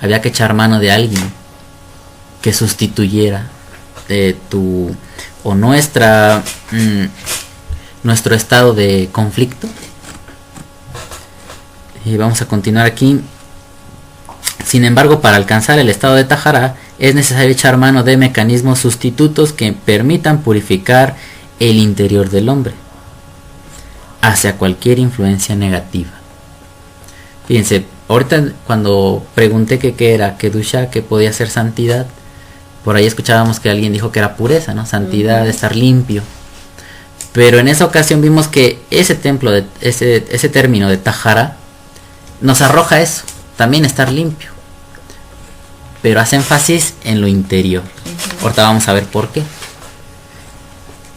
había que echar mano de alguien que sustituyera tu o nuestro estado de conflicto. Y vamos a continuar aquí. Sin embargo, para alcanzar el estado de Tahara es necesario echar mano de mecanismos sustitutos que permitan purificar el interior del hombre hacia cualquier influencia negativa. Fíjense, ahorita cuando pregunté que qué era Kedusha, que podía ser santidad, por ahí escuchábamos que alguien dijo que era pureza, ¿no? Santidad, estar limpio. Pero en esa ocasión vimos que ese término de Tahara nos arroja eso, también estar limpio. Pero hace énfasis en lo interior. Ahorita vamos a ver por qué.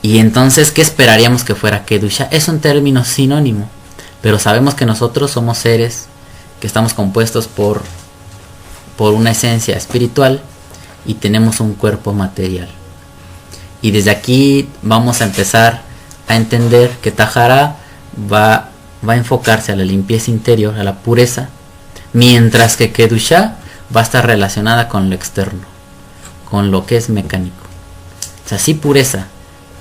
Y entonces, ¿qué esperaríamos que fuera Kedusha? Es un término sinónimo, pero sabemos que nosotros somos seres que estamos compuestos por una esencia espiritual y tenemos un cuerpo material. Y desde aquí vamos a empezar a entender que Tahara va a enfocarse a la limpieza interior, a la pureza, mientras que Kedusha va a estar relacionada con lo externo, con lo que es mecánico. O sea, sí pureza,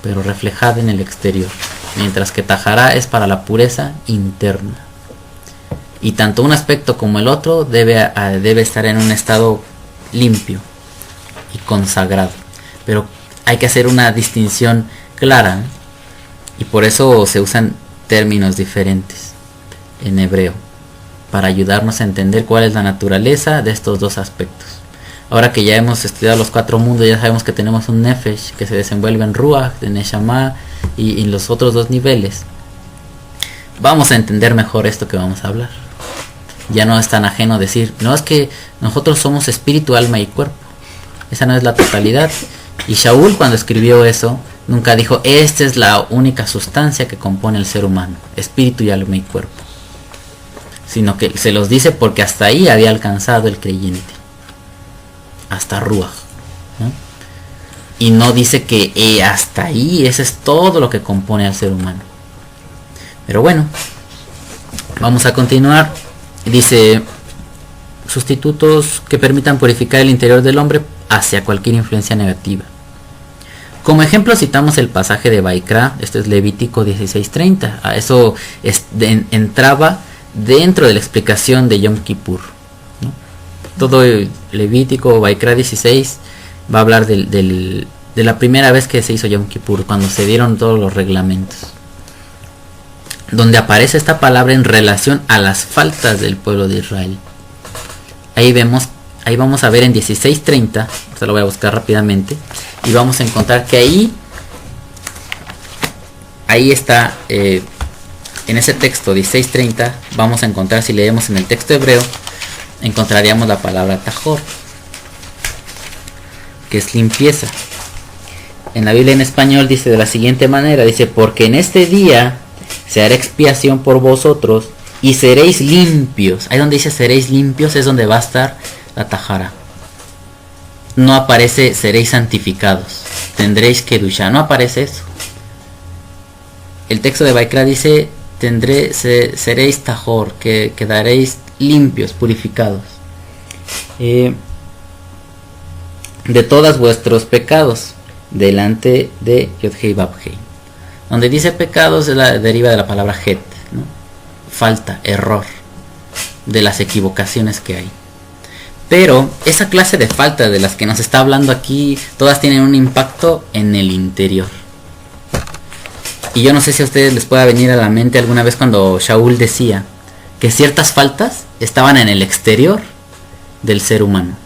pero reflejada en el exterior, mientras que Tahara es para la pureza interna. Y tanto un aspecto como el otro debe estar en un estado limpio y consagrado. Pero hay que hacer una distinción clara, ¿eh? Y por eso se usan términos diferentes en hebreo, para ayudarnos a entender cuál es la naturaleza de estos dos aspectos. Ahora que ya hemos estudiado los 4 mundos, ya sabemos que tenemos un Nefesh que se desenvuelve en Ruach, en Neshama y en los otros 2 niveles. Vamos a entender mejor esto que vamos a hablar. Ya no es tan ajeno decir, no, es que nosotros somos espíritu, alma y cuerpo. Esa no es la totalidad. Y Shaul, cuando escribió eso, nunca dijo, esta es la única sustancia que compone el ser humano, espíritu y alma y cuerpo. Sino que se los dice porque hasta ahí había alcanzado el creyente, hasta Ruach, ¿no? Y no dice que hasta ahí, ese es todo lo que compone al ser humano. Pero bueno, vamos a continuar. Dice, sustitutos que permitan purificar el interior del hombre hacia cualquier influencia negativa. Como ejemplo citamos el pasaje de Vaikra, esto es Levítico 16:30. A eso entraba dentro de la explicación de Yom Kippur, ¿no? Todo Levítico, Vaikra 16 va a hablar de la primera vez que se hizo Yom Kippur, cuando se dieron todos los reglamentos, donde aparece esta palabra en relación a las faltas del pueblo de Israel. Ahí vamos a ver en 16:30, se lo voy a buscar rápidamente, y vamos a encontrar que ahí está, en ese texto 16:30, vamos a encontrar, si leemos en el texto hebreo, encontraríamos la palabra tajor, que es limpieza. En la Biblia en español dice de la siguiente manera, dice, porque en este día se hará expiación por vosotros y seréis limpios. Ahí donde dice seréis limpios es donde va a estar la Tahara. No aparece seréis santificados, tendréis Kedusha, no aparece eso. El texto de Vaikra dice seréis Tahor, que quedaréis limpios, purificados de todos vuestros pecados delante de Yod-Hei Vav-Hei. Donde dice pecados deriva de la palabra het, ¿no? Falta, error, de las equivocaciones que hay. Pero esa clase de faltas de las que nos está hablando aquí, todas tienen un impacto en el interior. Y yo no sé si a ustedes les pueda venir a la mente alguna vez cuando Shaul decía que ciertas faltas estaban en el exterior del ser humano,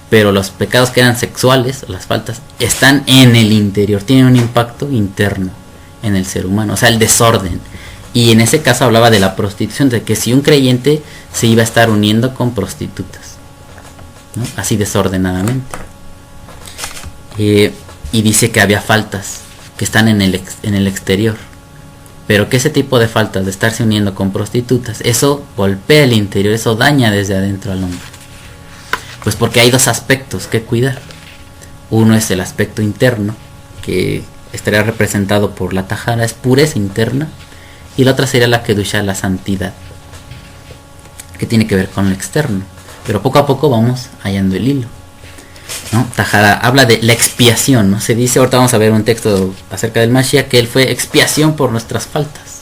pero los pecados que eran sexuales, las faltas, están en el interior, tienen un impacto interno en el ser humano, o sea, el desorden. Y en ese caso hablaba de la prostitución, de que si un creyente se iba a estar uniendo con prostitutas, ¿no? Así desordenadamente. Y dice que había faltas que están en el exterior, pero que ese tipo de faltas de estarse uniendo con prostitutas, eso golpea el interior, eso daña desde adentro al hombre. Pues porque hay 2 aspectos que cuidar. Uno es el aspecto interno, que estaría representado por la Tahara, es pureza interna, y la otra sería la Kedusha, la santidad, que tiene que ver con lo externo. pero poco a poco vamos hallando el hilo, ¿no? Tahara habla de la expiación, ¿no? Se dice, ahorita vamos a ver un texto acerca del Mashiach, que él fue expiación por nuestras faltas,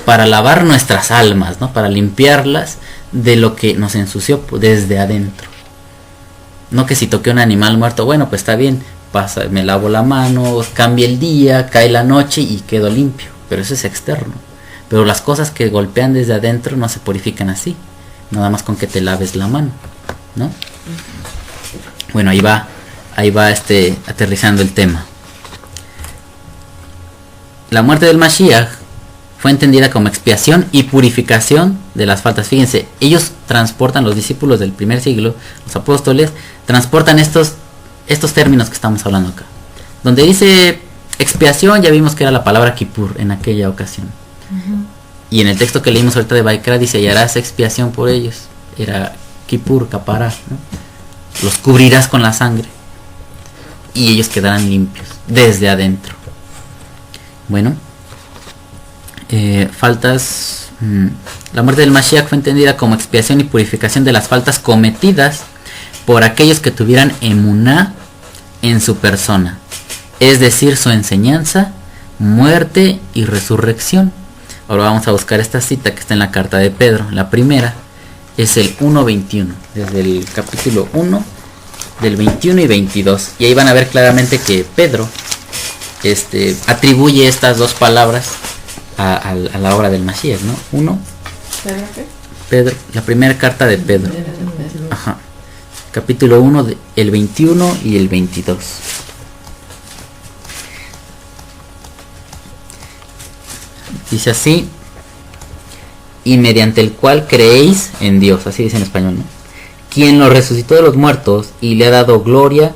para lavar nuestras almas, ¿no? Para limpiarlas de lo que nos ensució desde adentro. No que si toqué un animal muerto, bueno, pues está bien, pasa, me lavo la mano, cambia el día, cae la noche y quedo limpio, pero eso es externo. Pero las cosas que golpean desde adentro no se purifican así, nada más con que te laves la mano, ¿no? Bueno, ahí va aterrizando el tema. La muerte del Mashiach fue entendida como expiación y purificación de las faltas. Fíjense, ellos transportan, los discípulos del primer siglo, los apóstoles, transportan estos términos que estamos hablando acá. Donde dice expiación, ya vimos que era la palabra Kippur en aquella ocasión. Y en el texto que leímos ahorita de Baikra dice, y harás expiación por ellos. Era Kippur, Kapará, ¿no? Los cubrirás con la sangre y ellos quedarán limpios desde adentro. Bueno, faltas. La muerte del Mashiach fue entendida como expiación y purificación de las faltas cometidas por aquellos que tuvieran emuná en su persona, es decir, su enseñanza, muerte y resurrección. Ahora vamos a buscar esta cita que está en la carta de Pedro. La primera es el 1.21, desde el capítulo 1, del 21 y 22. Y ahí van a ver claramente que Pedro atribuye estas dos palabras a la obra del Mashiach, ¿no? Pedro, la primera carta de Pedro. Ajá. Capítulo 1, el 21 y el 22. Dice así: y mediante el cual creéis en Dios, así dice en español, ¿no? Quien lo resucitó de los muertos y le ha dado gloria,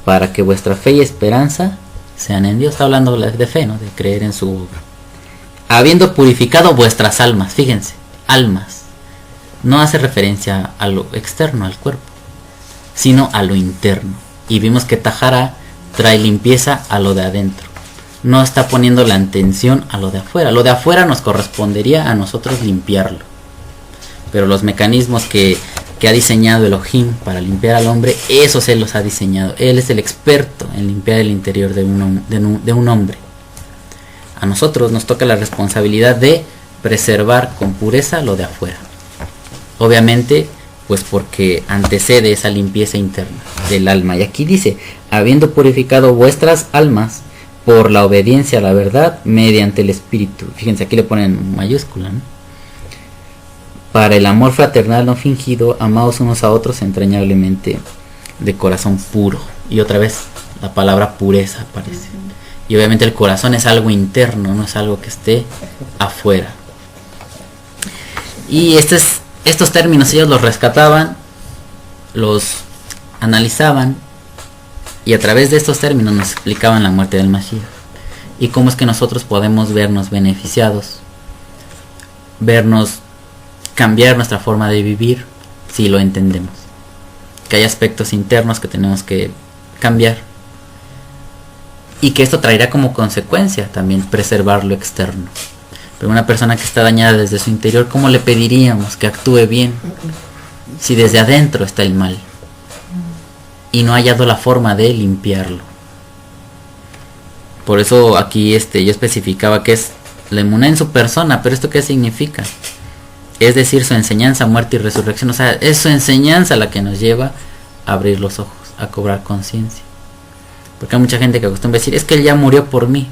para que vuestra fe y esperanza sean en Dios. Está hablando de fe, ¿no? De creer en su obra. Habiendo purificado vuestras almas, fíjense, almas. No hace referencia a lo externo, al cuerpo, sino a lo interno. Y vimos que Tahara trae limpieza a lo de adentro. No está poniendo la atención a lo de afuera. Lo de afuera nos correspondería a nosotros limpiarlo. Pero los mecanismos que ha diseñado Elohim para limpiar al hombre, esos Él los ha diseñado. Él es el experto en limpiar el interior de un hombre. A nosotros nos toca la responsabilidad de preservar con pureza lo de afuera. Obviamente, pues porque antecede esa limpieza interna del alma. Y aquí dice, habiendo purificado vuestras almas por la obediencia a la verdad mediante el Espíritu. Fíjense, aquí le ponen mayúscula, ¿no? Para el amor fraternal no fingido, amados unos a otros entrañablemente de corazón puro. Y otra vez la palabra pureza aparece. Y obviamente el corazón es algo interno, no es algo que esté afuera. Y estos términos ellos los rescataban, los analizaban, y a través de estos términos nos explicaban la muerte del Mashiach. Y cómo es que nosotros podemos vernos beneficiados, cambiar nuestra forma de vivir si lo entendemos. Que hay aspectos internos que tenemos que cambiar. Y que esto traerá como consecuencia también preservar lo externo. Pero una persona que está dañada desde su interior, ¿cómo le pediríamos que actúe bien si desde adentro está el mal? Y no ha hallado la forma de limpiarlo. Por eso aquí yo especificaba que es la emuná en su persona. Pero ¿esto qué significa? Es decir, su enseñanza, muerte y resurrección. O sea, es su enseñanza la que nos lleva a abrir los ojos, a cobrar conciencia. Porque hay mucha gente que acostumbra decir, es que él ya murió por mí.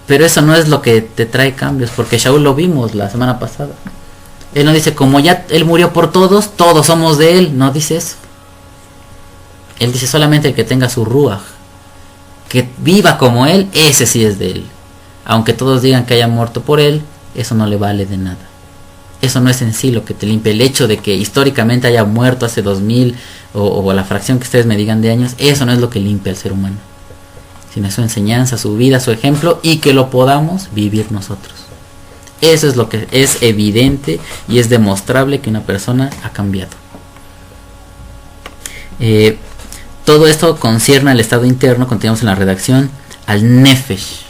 Pero eso no es lo que te trae cambios, porque Shaul lo vimos la semana pasada. Él no dice, como ya él murió por todos, todos somos de él. No dice eso. Él dice solamente el que tenga su ruaj, que viva como él, ese sí es de él. Aunque todos digan que haya muerto por él, eso no le vale de nada. Eso no es en sí lo que te limpia. El hecho de que históricamente haya muerto hace 2000 o la fracción que ustedes me digan de años, eso no es lo que limpia al ser humano, sino su enseñanza, su vida, su ejemplo, y que lo podamos vivir nosotros. Eso es lo que es evidente y es demostrable que una persona ha cambiado. Todo esto concierne al estado interno, continuamos en la redacción, al Nefesh,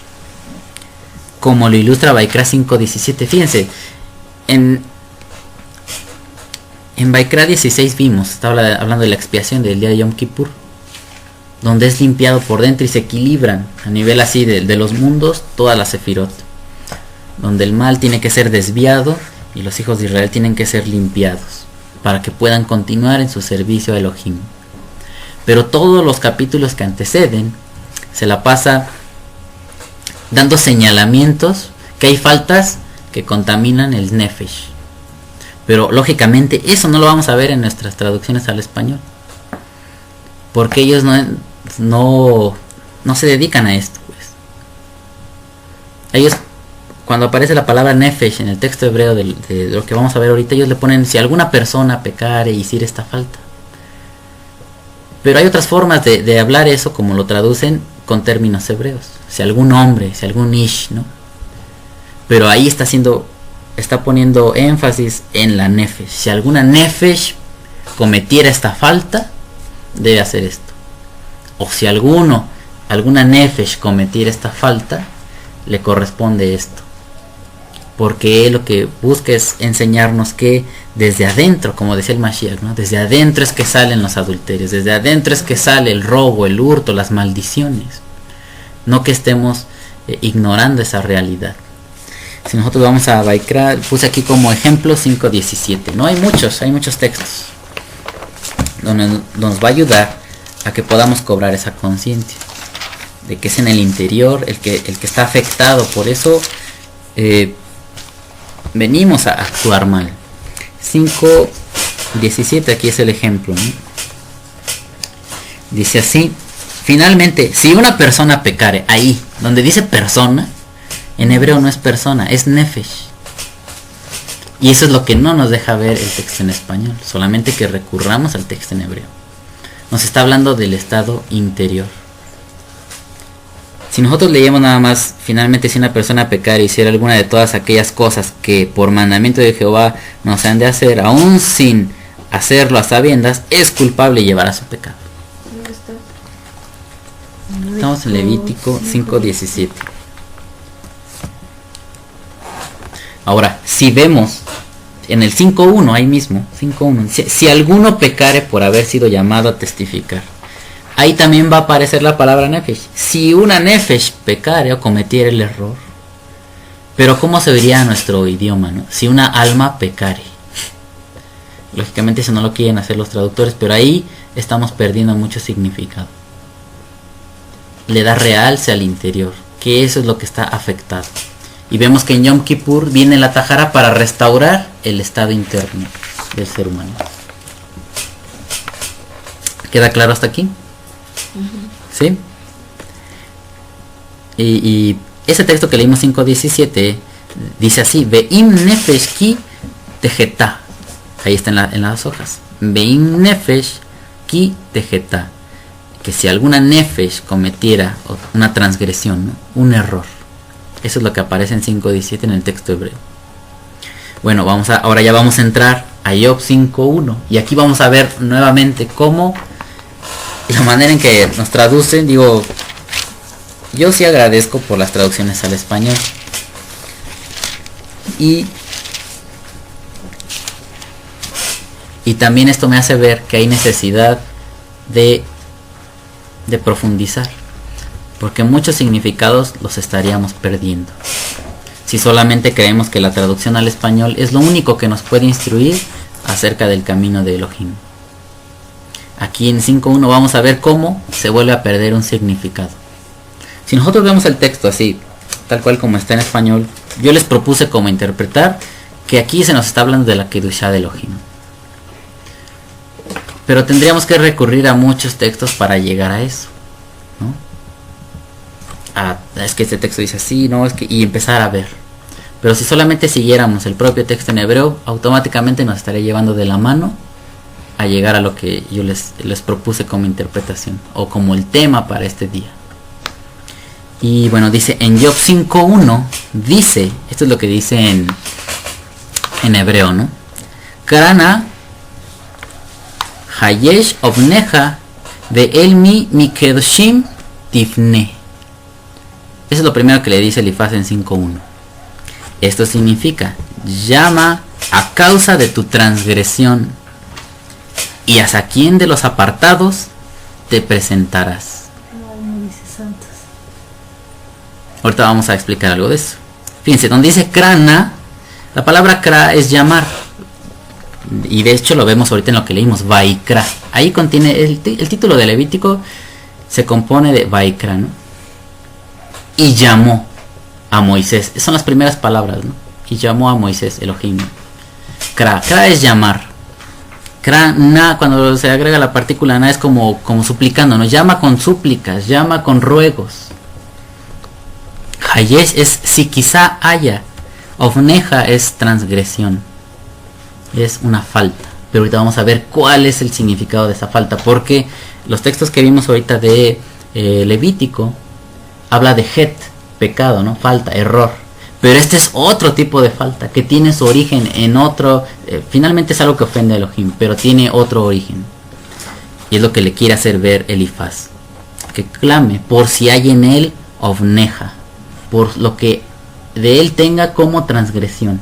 como lo ilustra Baikra 5.17. Fíjense, en En Vaikra 16 vimos, está hablando de la expiación del día de Yom Kippur, donde es limpiado por dentro y se equilibran a nivel así de los mundos todas las sefirot, donde el mal tiene que ser desviado y los hijos de Israel tienen que ser limpiados para que puedan continuar en su servicio a Elohim. Pero todos los capítulos que anteceden se la pasa dando señalamientos que hay faltas que contaminan el nefesh. Pero lógicamente eso no lo vamos a ver en nuestras traducciones al español, porque ellos no se dedican a esto, pues. Ellos, cuando aparece la palabra nefesh en el texto hebreo de lo que vamos a ver ahorita, ellos le ponen si alguna persona pecare y hiciera esta falta. Pero hay otras formas de hablar eso, como lo traducen con términos hebreos, si algún hombre, si algún ish, ¿no? Pero ahí está poniendo énfasis en la nefesh. Si alguna nefesh cometiera esta falta, debe hacer esto. O si alguna nefesh cometiera esta falta, le corresponde esto. Porque él lo que busca es enseñarnos que desde adentro, como decía el Mashiach, ¿no? Desde adentro es que salen los adulterios, desde adentro es que sale el robo, el hurto, las maldiciones. No que estemos ignorando esa realidad. Si nosotros vamos a Vaikra, puse aquí como ejemplo 5.17. No hay muchos textos donde nos va a ayudar a que podamos cobrar esa conciencia de que es en el interior el que está afectado. Por eso venimos a actuar mal. 5.17, aquí es el ejemplo, ¿no? Dice así: finalmente, si una persona pecare, ahí donde dice persona, en hebreo no es persona, es nefesh. Y eso es lo que no nos deja ver el texto en español, solamente que recurramos al texto en hebreo. Nos está hablando del estado interior. Si nosotros leíamos nada más, finalmente si una persona pecare y hiciera alguna de todas aquellas cosas que por mandamiento de Jehová nos han de hacer, aún sin hacerlo a sabiendas, es culpable y llevará su pecado. Estamos en Levítico 5.17. Ahora, si vemos en el 5.1, ahí mismo, 5.1, si alguno pecare por haber sido llamado a testificar, ahí también va a aparecer la palabra nefesh. Si una nefesh pecare o cometiera el error. Pero ¿cómo se vería nuestro idioma, no? Si una alma pecare. Lógicamente eso no lo quieren hacer los traductores, pero ahí estamos perdiendo mucho significado. Le da realce al interior, que eso es lo que está afectado. Y vemos que en Yom Kippur viene la Tajara para restaurar el estado interno del ser humano. ¿Queda claro hasta aquí? ¿Sí? Y ese texto que leímos 5.17 dice así: Ve'im nefesh ki tejetá. Ahí está en las hojas. Ve'im nefesh ki tejetá. Que si alguna nefesh cometiera una transgresión, ¿no? Un error. Eso es lo que aparece en 5.17 en el texto hebreo. Bueno, ahora ya vamos a entrar a Job 5.1. Y aquí vamos a ver nuevamente cómo la manera en que nos traducen. Digo, yo sí agradezco por las traducciones al español. Y también esto me hace ver que hay necesidad de profundizar, porque muchos significados los estaríamos perdiendo si solamente creemos que la traducción al español es lo único que nos puede instruir acerca del camino de Elohim. Aquí en 5.1 vamos a ver cómo se vuelve a perder un significado. Si nosotros vemos el texto así, tal cual como está en español, yo les propuse cómo interpretar que aquí se nos está hablando de la Kedushá de Elohim. Pero tendríamos que recurrir a muchos textos para llegar a eso, ¿no? Es que este texto dice así, ¿no? Y empezar a ver. Pero si solamente siguiéramos el propio texto en hebreo, automáticamente nos estaría llevando de la mano a llegar a lo que yo les propuse como interpretación, o como el tema para este día. Y bueno, dice en Job 5.1, dice, esto es lo que dice en hebreo, ¿no? Karana Hayesh Obneja de Elmi Mikedoshim Tifne. Eso es lo primero que le dice Elifaz en 5.1. Esto significa: llama a causa de tu transgresión ¿Y hacia quién de los apartados te presentarás? No dice santos. Ahorita vamos a explicar algo de eso. Fíjense, donde dice krana, la palabra kra es llamar. Y de hecho lo vemos ahorita en lo que leímos, Vaikra. Ahí contiene el título de Levítico, se compone de Vaikra, ¿no? Y llamó a Moisés. Son las primeras palabras, ¿no? Y llamó a Moisés, Elohim. Kra es llamar. Kra, na, cuando se agrega la partícula na, es como suplicando, ¿no? Llama con súplicas, llama con ruegos. Hayesh es si quizá haya. Ofneja es transgresión. Es una falta. Pero ahorita vamos a ver cuál es el significado de esa falta. Porque los textos que vimos ahorita de Levítico habla de het, pecado, ¿no? Falta, error. Pero este es otro tipo de falta que tiene su origen en otro. Finalmente es algo que ofende a Elohim, pero tiene otro origen. Y es lo que le quiere hacer ver Elifaz. Que clame por si hay en él ofneja. Por lo que de él tenga como transgresión.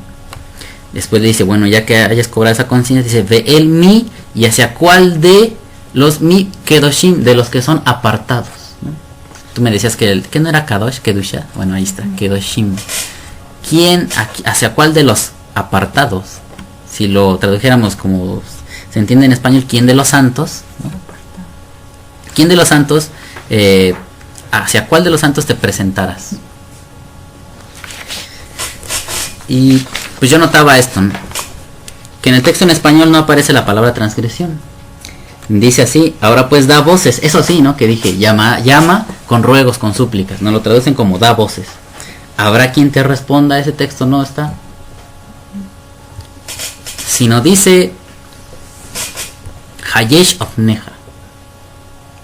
Después le dice, bueno, ya que hayas cobrado esa conciencia, dice, ve el mi, y hacia cuál de los mi kedoshim, de los que son apartados, ¿no? Tú me decías que no era kadosh, kedusha. Bueno, ahí está, kedoshim. ¿Quién, hacia cuál de los apartados? Si lo tradujéramos como se entiende en español, ¿quién de los santos? ¿No? ¿Quién de los santos? ¿Hacia cuál de los santos te presentarás? Y pues yo notaba esto, ¿no? Que en el texto en español no aparece la palabra transgresión. Dice así, ahora pues da voces. Eso sí, ¿no? Que dije, llama con ruegos, con súplicas. No lo traducen como da voces. ¿Habrá quien te responda a ese texto? No está. Sino dice Hayesh ofneja,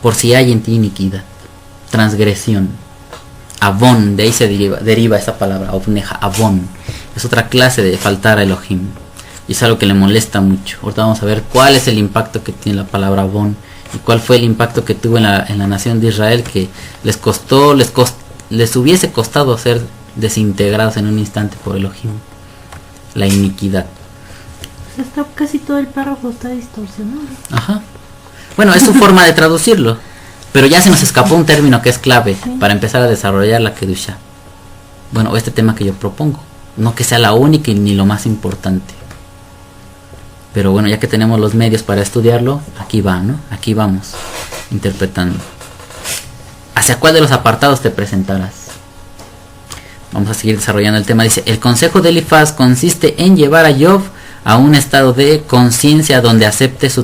por si hay en ti iniquidad, transgresión. Avon, de ahí se deriva esa palabra, ofneja, avon. Es otra clase de faltar a Elohim. Y es algo que le molesta mucho. Ahorita vamos a ver cuál es el impacto que tiene la palabra avon. Y cuál fue el impacto que tuvo en la nación de Israel, que les hubiese costado ser desintegrados en un instante por Elohim. La iniquidad. Está, casi todo el párrafo está distorsionado. Ajá. Bueno, es su forma de traducirlo. Pero ya se nos escapó un término que es clave para empezar a desarrollar la Kedusha. Bueno, este tema que yo propongo. No que sea la única y ni lo más importante. Pero bueno, ya que tenemos los medios para estudiarlo, aquí va, ¿no? Aquí vamos interpretando. ¿Hacia cuál de los apartados te presentarás? Vamos a seguir desarrollando el tema. Dice, el consejo de Elifaz consiste en llevar a Job a un estado de conciencia donde acepte su